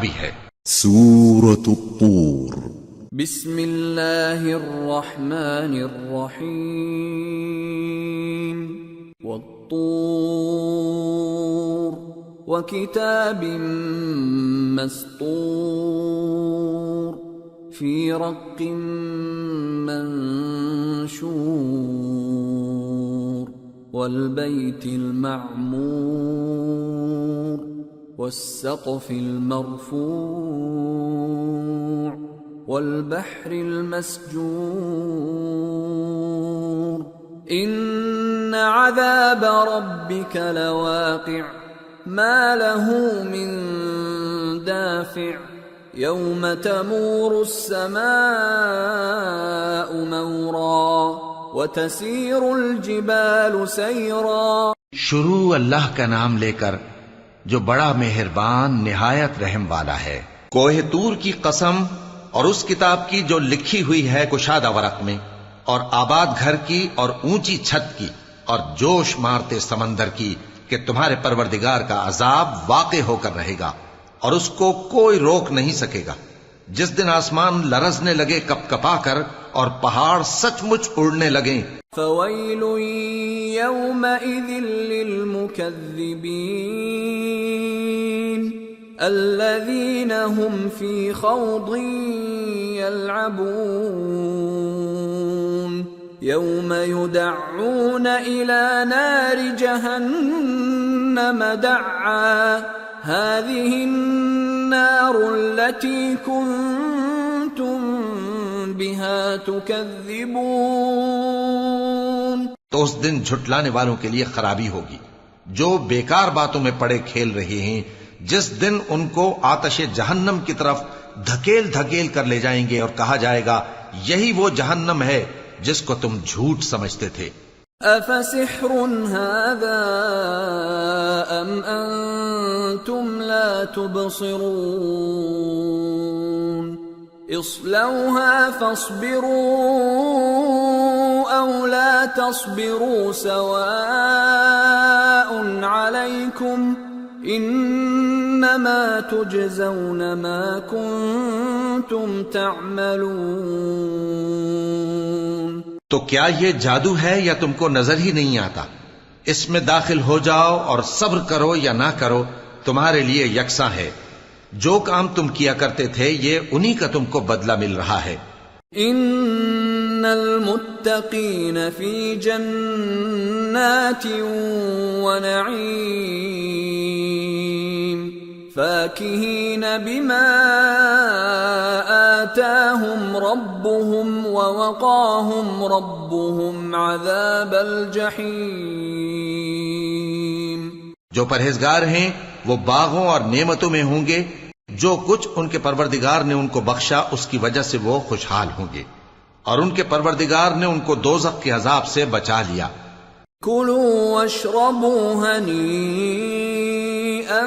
بھی ہے۔ سورۃ الطور بسم اللہ الرحمن الرحیم والطور وکتاب مسطور فی رق منشور والبیت المعمور والسقف المرفوع والبحر المسجور ان عذاب ربك لواقع ما له من دافع يوم تمور السماء مورا وتسير الجبال سيرا۔ شروع اللہ کا نام لے کر جو بڑا مہربان نہایت رحم والا ہے۔ کوہ طور کی قسم اور اس کتاب کی جو لکھی ہوئی ہے کشادہ ورق میں، اور آباد گھر کی اور اونچی چھت کی، اور جوش مارتے سمندر کی کہ تمہارے پروردگار کا عذاب واقع ہو کر رہے گا اور اس کو کوئی روک نہیں سکے گا۔ جس دن آسمان لرزنے لگے کپ کپا کر اور پہاڑ سچ مچ اڑنے لگیں۔ فویل یومئذ للمکذبین الذین هم فی خوض یلعبون یوم یدعون الی نار جہنم دعا هذه النار التي كنتم بها تكذبون۔ تو اس دن جھٹلانے والوں کے لیے خرابی ہوگی جو بیکار باتوں میں پڑے کھیل رہے ہیں، جس دن ان کو آتش جہنم کی طرف دھکیل دھکیل کر لے جائیں گے اور کہا جائے گا یہی وہ جہنم ہے جس کو تم جھوٹ سمجھتے تھے۔ افسحر هذا ام انتم لا تبصرون اصلوها فاصبروا او لا تصبروا سواء عليكم انما تجزون ما كنتم تعملون۔ تو کیا یہ جادو ہے یا تم کو نظر ہی نہیں آتا؟ اس میں داخل ہو جاؤ اور صبر کرو یا نہ کرو تمہارے لیے یکساں ہے۔ جو کام تم کیا کرتے تھے یہ انہی کا تم کو بدلہ مل رہا ہے۔ ان المتقین فی جنات ونعیم فاکہین بما آتاہم ربهم ووقاہم ربهم عذاب الجحیم۔ جو پرہیزگار ہیں وہ باغوں اور نعمتوں میں ہوں گے، جو کچھ ان کے پروردگار نے ان کو بخشا اس کی وجہ سے وہ خوشحال ہوں گے، اور ان کے پروردگار نے ان کو دوزخ کے عذاب سے بچا لیا۔ کلوا واشربوا ہنیئا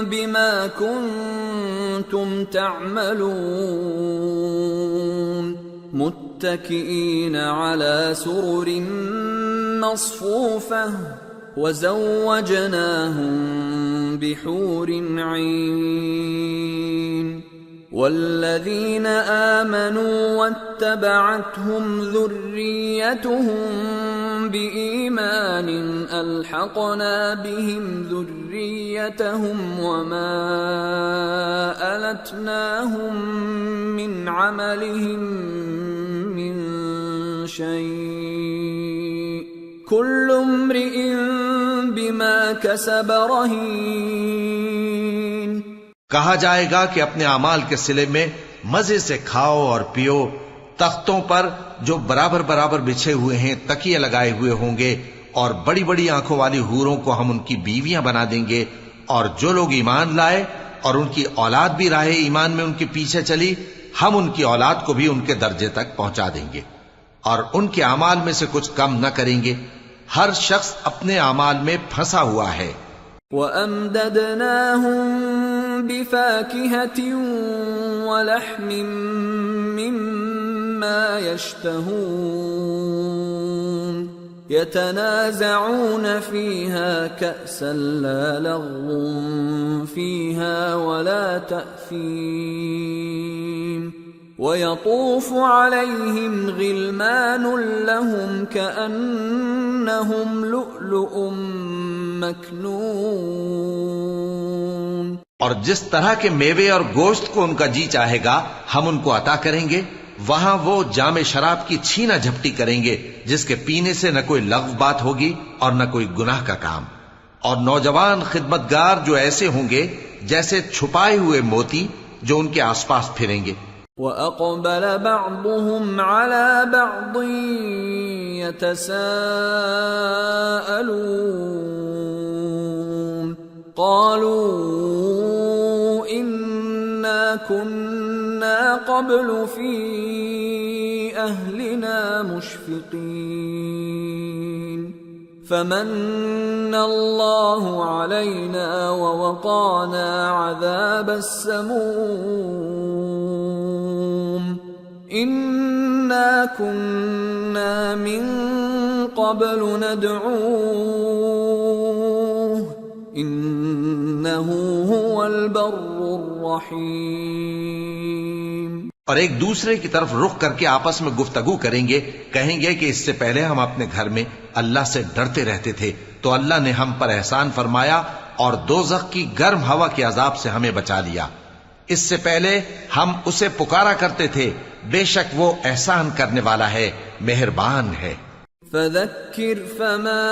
بما کنتم تعملون متکئین علی سرر مصفوفہ وزوجناهم بحور عین والذین آمنوا واتبعتهم ذریتهم بإیمان الحقنا بهم ذریتهم وما ألتناهم من عملهم من شيء كل امرئ بما كسب رهين۔ کہا جائے گا کہ اپنے اعمال کے صلے میں مزے سے کھاؤ اور پیو، تختوں پر جو برابر برابر بچھے ہوئے ہیں تکیے لگائے ہوئے ہوں گے، اور بڑی بڑی آنکھوں والی حوروں کو ہم ان کی بیویاں بنا دیں گے، اور جو لوگ ایمان لائے اور ان کی اولاد بھی راہ ایمان میں ان کے پیچھے چلی، ہم ان کی اولاد کو بھی ان کے درجے تک پہنچا دیں گے، اور ان کے اعمال میں سے کچھ کم نہ کریں گے۔ ہر شخص اپنے اعمال میں پھنسا ہوا ہے۔ وَأَمْدَدْنَاهُمْ بِفَاكِهَةٍ وَلَحْمٍ مِّمَّا يَشْتَهُونَ يتنازعون فيها كأسا لا لغو فيها ولا تأثيم ويطوف عليهم غلمان لهم كأنهم لؤلؤ مكنون. اور جس طرح کے میوے اور گوشت کو ان کا جی چاہے گا ہم ان کو عطا کریں گے. وہاں وہ جام شراب کی چھینا جھپٹی کریں گے جس کے پینے سے نہ کوئی لغو بات ہوگی اور نہ کوئی گناہ کا کام. اور نوجوان خدمتگار جو ایسے ہوں گے جیسے چھپائے ہوئے موتی جو ان کے آس پاس پھریں گے. وَأَقْبَلَ بَعْضُهُمْ عَلَى بَعْضٍ يَتَسَاءَلُونَ قَالُوا إِنَّا كُنَّا قَبْلُ فِي أَهْلِنَا مُشْفِقِينَ فَمَنَّ اللَّهُ عَلَيْنَا وَوَقَانَا عَذَابَ السَّمُومِ إِنَّا كُنَّا مِن قَبْلُ نَدْعُوهُ إِنَّهُ هُوَ الْبَرُّ الرَّحِيمُ. اور ایک دوسرے کی طرف رخ کر کے آپس میں گفتگو کریں گے, کہیں گے کہ اس سے پہلے ہم اپنے گھر میں اللہ سے ڈرتے رہتے تھے تو اللہ نے ہم پر احسان فرمایا اور دوزخ کی گرم ہوا کے عذاب سے ہمیں بچا لیا. اس سے پہلے ہم اسے پکارا کرتے تھے, بے شک وہ احسان کرنے والا ہے, مہربان ہے. فذكر فما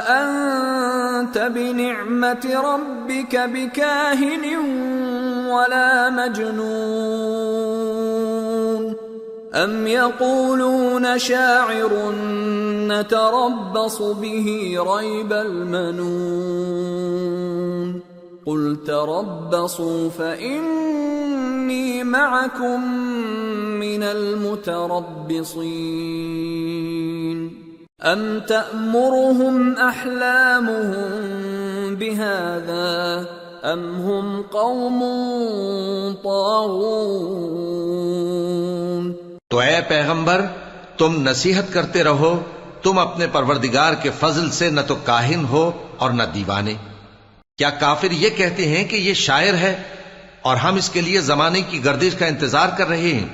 أنت بنعمة ربك بكاهن ولا مجنون أم يقولون شاعر نتربص به ريب المنون قل تربصوا فإني معكم من المتربصين أم تأمرهم أحلامهم بهذا أم هم قوم طاغون. تو اے پیغمبر تم نصیحت کرتے رہو, تم اپنے پروردگار کے فضل سے نہ تو کاہن ہو اور نہ دیوانے. کیا کافر یہ کہتے ہیں کہ یہ شاعر ہے اور ہم اس کے لیے زمانے کی گردش کا انتظار کر رہے ہیں؟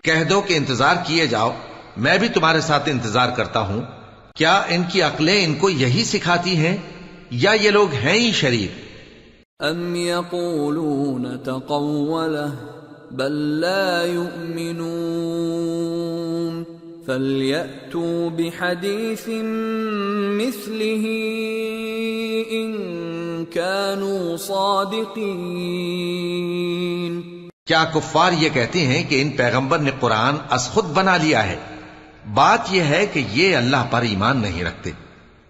کہہ دو کہ انتظار کیے جاؤ, میں بھی تمہارے ساتھ انتظار کرتا ہوں. کیا ان کی عقلیں ان کو یہی سکھاتی ہیں یا یہ لوگ ہیں ہی شریر؟ ام یقولون تقولہ بل لا یؤمنون فلیأتوا بحدیث مثلہ ان كانوا صادقین. کیا کفار یہ کہتے ہیں کہ ان پیغمبر نے قرآن از خود بنا لیا ہے؟ بات یہ ہے کہ یہ اللہ پر ایمان نہیں رکھتے.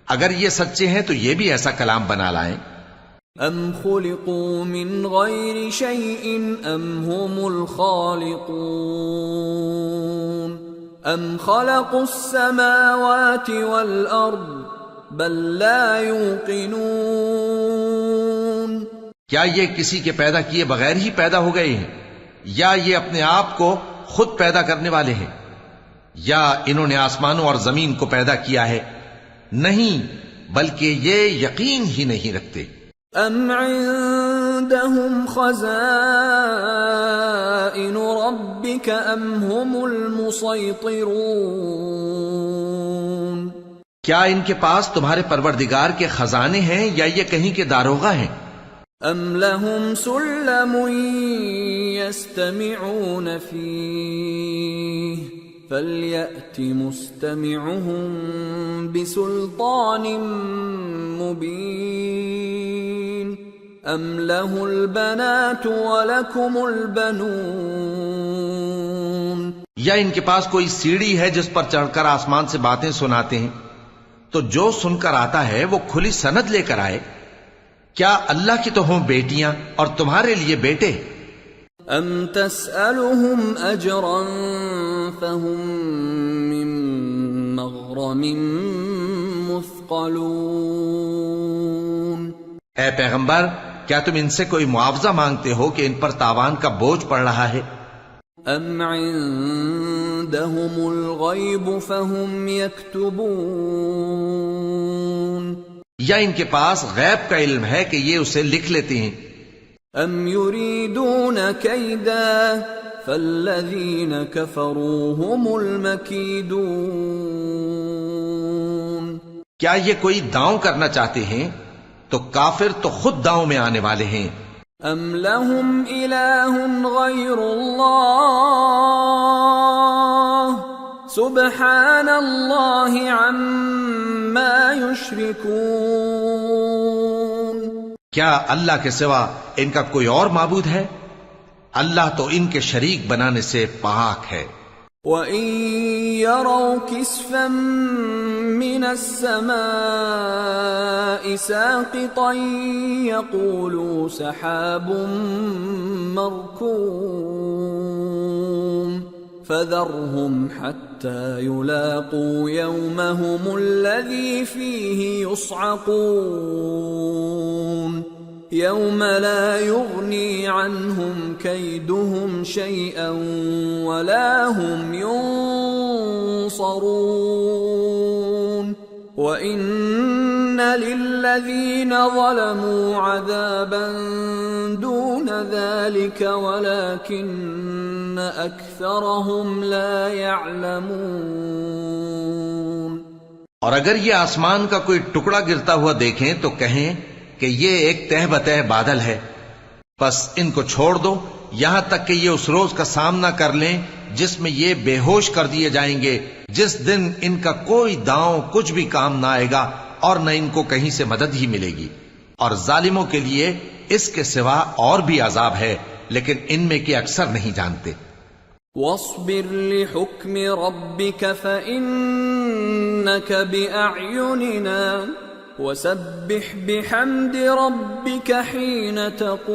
اگر یہ سچے ہیں تو یہ بھی ایسا کلام بنا لائیں. ام خلقوا من غیر شیء ام هم الخالقون ام خلقوا السماوات والارض بل لا یوقنون. کیا یہ کسی کے پیدا کیے بغیر ہی پیدا ہو گئے ہیں یا یہ اپنے آپ کو خود پیدا کرنے والے ہیں؟ یا انہوں نے آسمانوں اور زمین کو پیدا کیا ہے؟ نہیں, بلکہ یہ یقین ہی نہیں رکھتے. ام عندهم خزائن ربك ام هم المسيطرون. کیا ان کے پاس تمہارے پروردگار کے خزانے ہیں یا یہ کہیں کے داروغہ ہیں؟ ام لهم سلم يستمعون فيه فَلْيَأْتِ مُسْتَمِعُهُم بِسُلْطَانٍ مُبِينٍ أَمْ لَهُ الْبَنَاتُ وَلَكُمُ الْبَنُونَ. یا ان کے پاس کوئی سیڑھی ہے جس پر چڑھ کر آسمان سے باتیں سناتے ہیں؟ تو جو سن کر آتا ہے وہ کھلی سند لے کر آئے. کیا اللہ کی تو ہوں بیٹیاں اور تمہارے لیے بیٹے؟ ام تسألهم اجرا فهم من مغرم مثقلون. اے پیغمبر کیا تم ان سے کوئی معاوضہ مانگتے ہو کہ ان پر تاوان کا بوجھ پڑ رہا ہے؟ ام عند عندهم الغیب فهم یکتبون یا ان کے پاس غیب کا علم ہے کہ یہ اسے لکھ لیتے ہیں. ام یریدون کیدا فالذین کفروا هم المکیدون کیا یہ کوئی داؤں کرنا چاہتے ہیں؟ تو کافر تو خود داؤں میں آنے والے ہیں. ام لهم الہ غیر اللہ سبحان اللہ عما یشرکون کیا اللہ کے سوا ان کا کوئی اور معبود ہے؟ اللہ تو ان کے شریک بنانے سے پاک ہے. وَإِن يَرَوْا كِسْفًا مِّنَ السَّمَاءِ سَاقِطًا يَقُولُوا سَحَابٌ مَّرْكُومٌ فَذَرْهُمْ حَتَّى يُلَاقُوا يَوْمَهُمُ الَّذِي فِيهِ يُصْعَقُونَ يَوْمَ لَا يُغْنِي عَنْهُمْ كَيْدُهُمْ شَيْئًا وَلَا هُمْ يُنصَرُونَ وَإِنَّ لِلَّذِينَ ظَلَمُوا عَذَابًا دُونَ ذَلِكَ وَلَكِنَّ أَكْثَرَهُمْ لَا يَعْلَمُونَ اور اگر یہ آسمان کا کوئی ٹکڑا گرتا ہوا دیکھیں تو کہیں کہ یہ ایک تہ بتہ بادل ہے، پس ان کو چھوڑ دو یہاں تک کہ یہ اس روز کا سامنا کر لیں جس میں یہ بے ہوش کر دیے جائیں گے، جس دن ان کا کوئی داؤں کچھ بھی کام نہ آئے گا اور نہ ان کو کہیں سے مدد ہی ملے گی. اور ظالموں کے لیے اس کے سوا اور بھی عذاب ہے، لیکن ان میں کے اکثر نہیں جانتے. وَاصْبِرْ لِحُكْمِ رَبِّكَ فَإِنَّكَ بِأَعْيُنِنَا وَسَبِّحْ بِحَمْدِ رَبِّكَ حِينَ تَقُومُ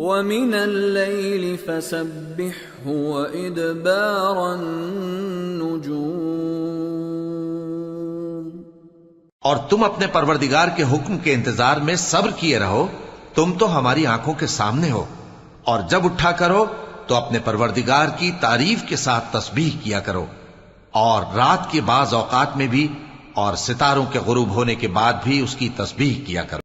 وَمِنَ اللَّيْلِ فَسَبِّحْهُ وَإِدْبَارَ النُّجُومِ اور تم اپنے پروردگار کے حکم کے انتظار میں صبر کیے رہو، تم تو ہماری آنکھوں کے سامنے ہو. اور جب اٹھا کرو تو اپنے پروردگار کی تعریف کے ساتھ تسبیح کیا کرو، اور رات کے بعض اوقات میں بھی اور ستاروں کے غروب ہونے کے بعد بھی اس کی تسبیح کیا کرو.